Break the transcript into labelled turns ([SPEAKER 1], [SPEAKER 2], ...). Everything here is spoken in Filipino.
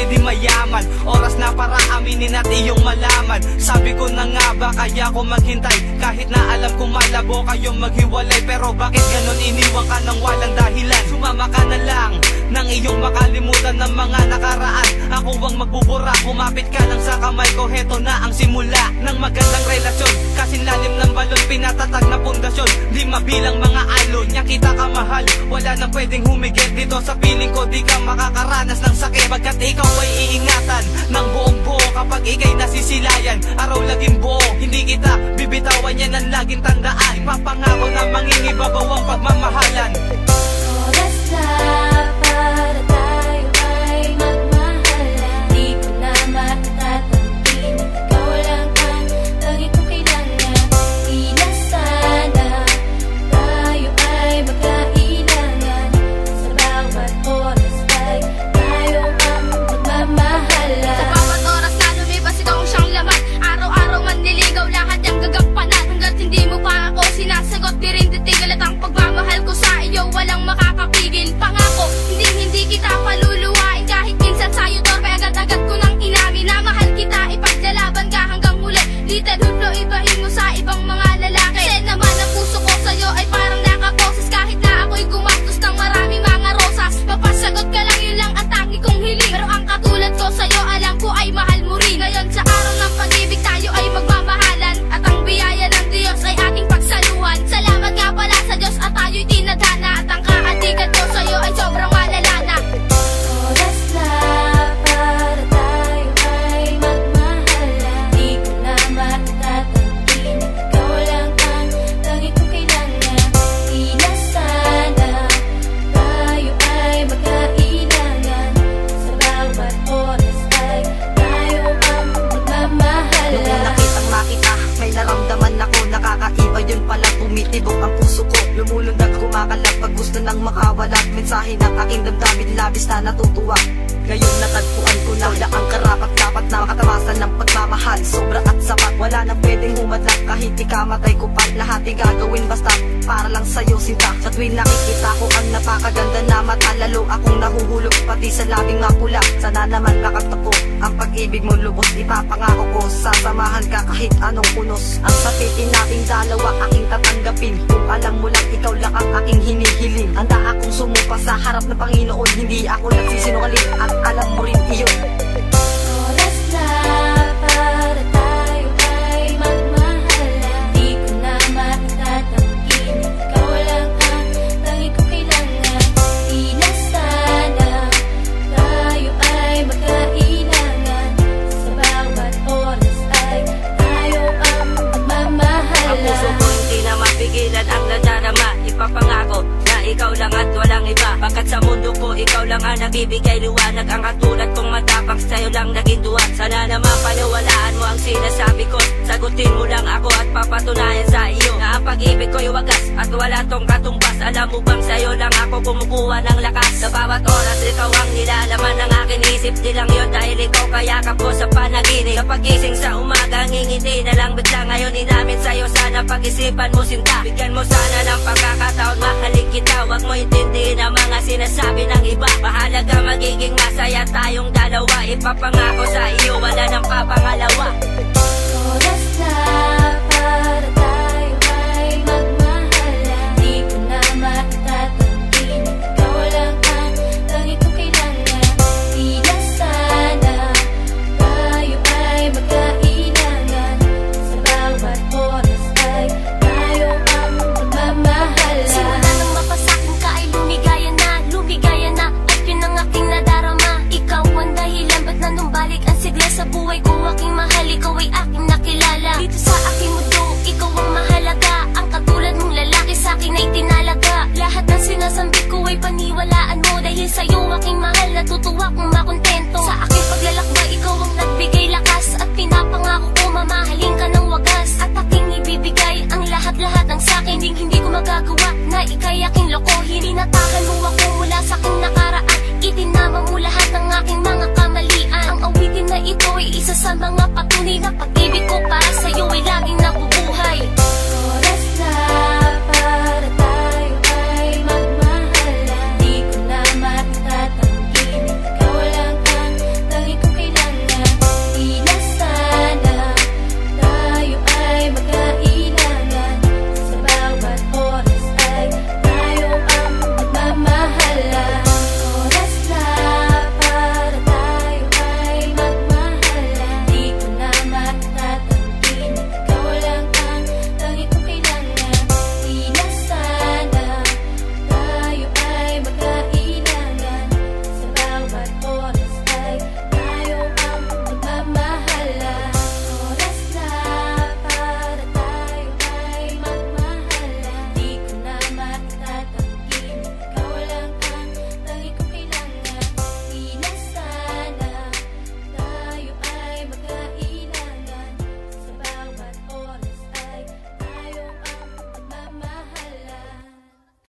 [SPEAKER 1] di mayaman. Oras na para aminin at iyong malaman. Sabi ko na nga ba kaya ko maghintay, kahit na alam kong malabo kayong maghiwalay. Pero bakit ganon iniwan ka ng walang dahilan? Sumama ka na lang nang iyong makalimutan ng mga nakaraan. Ako ang magbubura, kumapit ka lang sa kamay ko. Heto na ang simula ng magandang relasyon. Kasing lalim ng balon, pinatatag na pundasyon. Di mabilang mga alon, niya kita ka mahal. Wala nang pwedeng humigit dito sa piling ko. Di ka makakaranas ng sakit, pagkat ikaw ay iingatan ng buong buo. Kapag ikay nasisilayan, araw laging buo. Hindi kita bibitawan, yan ang laging tandaan. Ipapangako na mangingibabaw ang pagmamahalan.
[SPEAKER 2] Oras na para tayo ay magmahalan. Di ko na matatangkin, ikaw lang ang lagi ko kailangan. Tila sana tayo ay magkailangan. Sa bawat oras ay tayo ang magmamahalan.
[SPEAKER 3] Sa bawat oras na lumipas, ikaw siyang laman. Araw-araw man niligaw, lahat yung gagampanan. Hanggat hindi mo pa ako sinasagot, di rin titigil at ang pagmamahal ko sa iyo walang makakapigil. Pangako, hindi kita paluluwain. Kahit minsan sa'yo torpe, agad-agad ko nang inamin na mahal kita, ipaglalaban ka hanggang huli. Little hudlo, ibahin mo sa ibang mga lalaki. Kasi naman ang puso ko sa'yo ay parang nakaposes. Kahit na ako'y gumastos ng maraming mga rosas, mapasagot ka lang, yun lang ang tangi kong hiling. Pero ang katulad ko sa'yo, alam ko ay mahal mo rin. Ngayon sa araw ng pag-ibig, tayo ay magmamahalan. At ang biyaya ng Diyos ay ating pagsaluhan. Salamat nga pala sa Diyos at tayo'y tinadhana. At ang kaatikan ko sa'yo ay sobrang malala na.
[SPEAKER 2] Oras na para tayo ay magmahalan. Di ko na matatangkin, ikaw lang ang lagi ko kailangan. Tila sana tayo ay magkailangan. Sa bawat oras ay tayo ang magmamahalan.
[SPEAKER 4] Nung nakitang makita, may naramdaman ako. Nakakaiba yun pala, tumitibok ang puso ko. Lumulundag, kumakalap pag gusto nang makawala. Mensahe ng aking damdamin, labis na natutuwa. Ngayon natagpuan ko na wala ang karapat-dapat na makatawasan ng pagmamahal. Sobra at sapat, wala na pwedeng humadlang. Kahit ikamatay ko pa, lahat gagawin basta para lang sa'yo sinta. Sa tuwing nakikita ko ang napakaganda na mata, lalo akong nahuhulog pati sa labing mapula. Sana naman makatako ang pag-ibig mo lubos. Ipapangako ko, sasamahan ka kahit anong punos. Ang sakitin nating dalawa aking tatanggapin. Kung alam mo lang, ikaw lang ang aking hinihiling. Handa akong sumupa sa harap ng Panginoon. Hindi ako nagsisinungaling at alam mo rin iyon.
[SPEAKER 2] Oras na para tayo ay magmahalan. Di ko na matatangkin, ikaw lang ang lagi ko kailangan. Tila sana tayo ay magkailangan. Sa bawat oras ay tayo ang magmamahalan.
[SPEAKER 5] Ang puso ko hindi na mapigilan ang nadarama. Ipapangako na ikaw lang at walang iba. Pagkat sa mundo ko, ikaw lang ang nagbibigay liwanag. Ang katulad kong matapang sa'yo lang naging duwag. Sana naman paniwalaan mo ang sinasabi ko. Sagutin mo lang ako at papatunayan sa iyo na ang pag-ibig ko'y wagas at wala tong katumbas. Alam mo bang sa'yo lang ako kumukuha ng lakas. Sa bawat oras ikaw ang nilalaman ng aking isip. Di lang yun dahil ikaw kayakap ko sa panaginip. Sa pagising sa umaga, ngingiti na lang bigla. Ngayon inamin sa'yo, sana pag-isipan mo sinta. Bigyan mo sana ng pagkakataon, mahalin kita. Huwag mo intindihin ang mga sinasabi ng iba. Mahalaga magiging masaya tayong dalawa. Ipapangako sa iyo, wala nang papangalawa.
[SPEAKER 2] Oras na para tayo ay magmahalan. Di ko na matatangkin, ikaw lang ang lagi ko kailangan. Tila sana tayo ay magkailangan. Sa bawat oras ay tayo ang magmamahalan.
[SPEAKER 3] Simula nang mapasakin ka ay lumigaya na at yun ang aking nadarama. Ikaw ang dahilan, ba't nanumbalik ang sigla sa buhay ko? Aking mahal, ikaw ay aking nakilala. Dito sa aking mundo, ikaw ang mahalaga. Ang katulad mong lalaki sa akin ay tinalaga. Lahat ng sinasambit ko ay paniwalaan mo. Dahil sa'yo aking mahal, natutuwa kong makontento. Sa aking paglalakbay, ikaw ang nagbigay lakas. At pinapangako ko, mamahalin ka ng wagas. At aking ibibigay ang lahat-lahat ng sakin. Hindi ko magagawa na ikay aking lokohin. Tinatahan mo ako mula sa aking nakaraan. Itinama mo lahat ng aking mga kamalian. Ang awitin na ito ay isa sa mga